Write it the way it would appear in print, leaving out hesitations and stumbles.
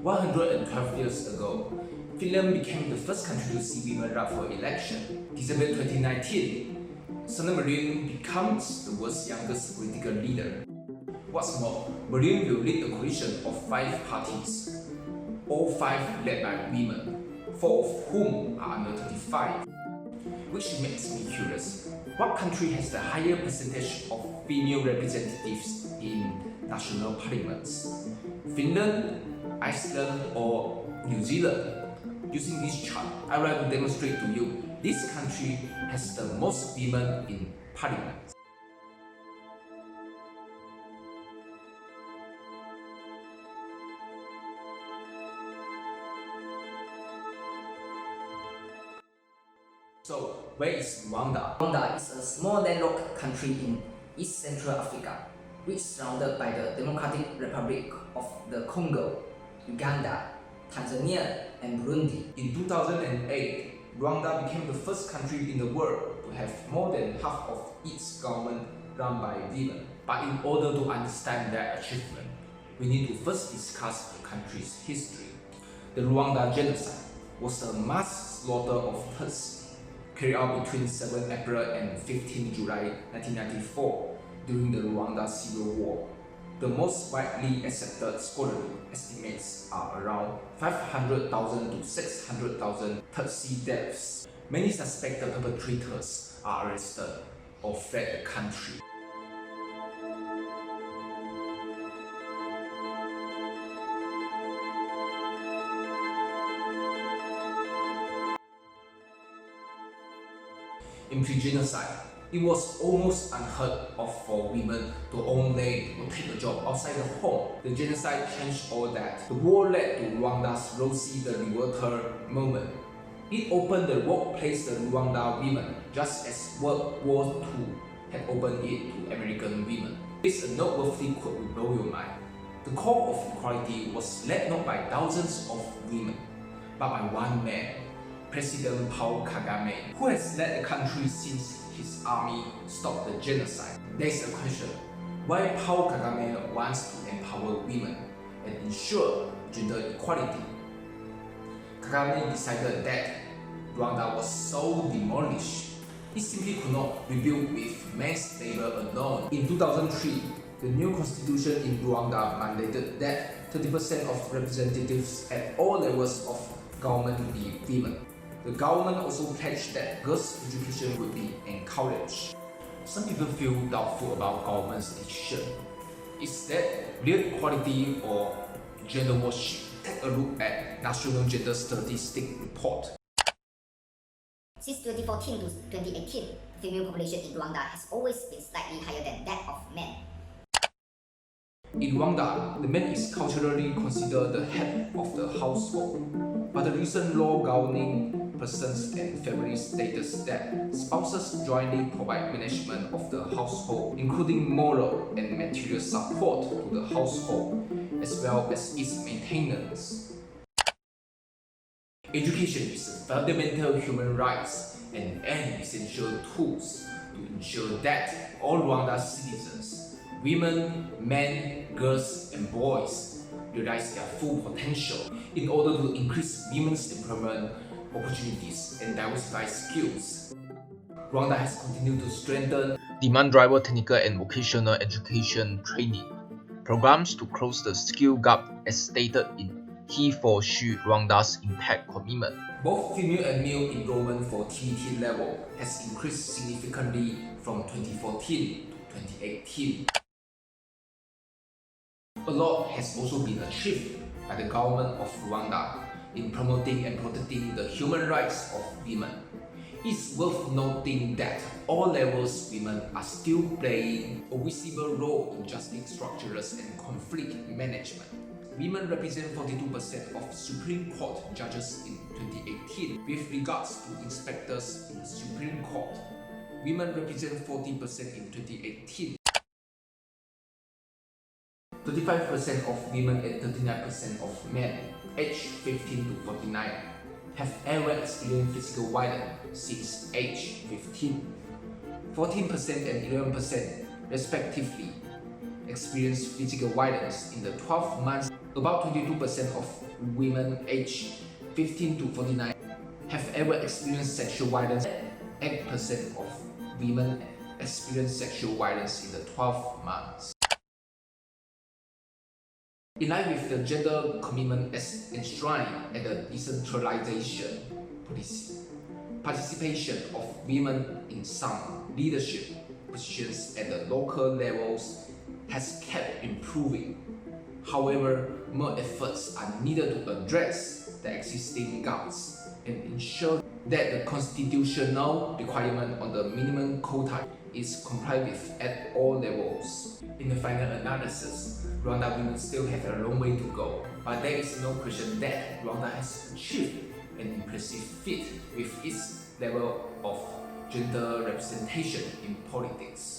112 years ago, Finland became the first country to see women run for election. December 2019, Sanna Marin becomes the world's youngest political leader. What's more, Marin will lead a coalition of 5 parties, all 5 led by women, 4 of whom are under 35. Which makes me curious, what country has the higher percentage of female representatives in national parliaments? Finland, Iceland, or New Zealand? Using this chart, I would like to demonstrate to you this country has the most women in parliament. So, where is Rwanda? Rwanda is a small landlocked country in East Central Africa, which is surrounded by the Democratic Republic of the Congo, Uganda, Tanzania, and Burundi. In 2008, Rwanda became the first country in the world to have more than half of its government run by women. But in order to understand their achievement, we need to first discuss the country's history. The Rwanda genocide was a mass slaughter of Tutsis carried out between 7 April and 15 July 1994 during the Rwanda Civil War. The most widely accepted scholarly estimates are around 500,000 to 600,000 Tutsi deaths. Many suspected perpetrators are arrested or fled the country. In pre-genocide, it was almost unheard of for women to own land or take a job outside the home. The genocide changed all that. The war led to Rwanda's Rosie the Revolter movement. It opened the workplace to Rwanda women, just as World War II had opened it to American women. This is a noteworthy quote will blow your mind. The call of equality was led not by thousands of women, but by one man, President Paul Kagame, who has led the country since his army stopped the genocide. There is a question, why Paul Kagame wants to empower women and ensure gender equality? Kagame decided that Rwanda was so demolished, it simply could not rebuild with men's labor alone. In 2003, the new constitution in Rwanda mandated that 30% of representatives at all levels of government be women. The government also pledged that girls' education would be encouraged. Some people feel doubtful about government's decision. Is that real equality or gender worship? Take a look at National Gender Statistics Report. Since 2014 to 2018, the female population in Rwanda has always been slightly higher than that of men. In Rwanda, the man is culturally considered the head of the household, but the recent law governing persons and family status that spouses jointly provide management of the household, including moral and material support to the household, as well as its maintenance. Education is a fundamental human right and an essential tool to ensure that all Rwanda citizens, women, men, girls, and boys, realize their full potential. In order to increase women's employment opportunities and diversify skills, Rwanda has continued to strengthen demand-driven technical and vocational education training programs to close the skill gap as stated in He for She Rwanda's Impact Commitment. Both female and male enrollment for TET level has increased significantly from 2014 to 2018. A lot has also been achieved by the government of Rwanda in promoting and protecting the human rights of women. It's worth noting that all levels women are still playing a visible role in justice structures and conflict management. Women represent 42% of Supreme Court judges in 2018. With regards to inspectors in the Supreme Court, women represent 40% in 2018. 35% of women and 39% of men aged 15 to 49 have ever experienced physical violence since age 15. 14% and 11% respectively experienced physical violence in the 12 months About 22% of women aged 15 to 49 have ever experienced sexual violence. 8% of women experience sexual violence in the 12 months. In line with the gender commitment as enshrined at the decentralization policy, participation of women in some leadership positions at the local levels has kept improving. However, more efforts are needed to address the existing gaps and ensure that the constitutional requirement on the minimum quota is complied with at all levels. In the final analysis, Rwanda women still have a long way to go, but there is no question that Rwanda has achieved an impressive feat with its level of gender representation in politics.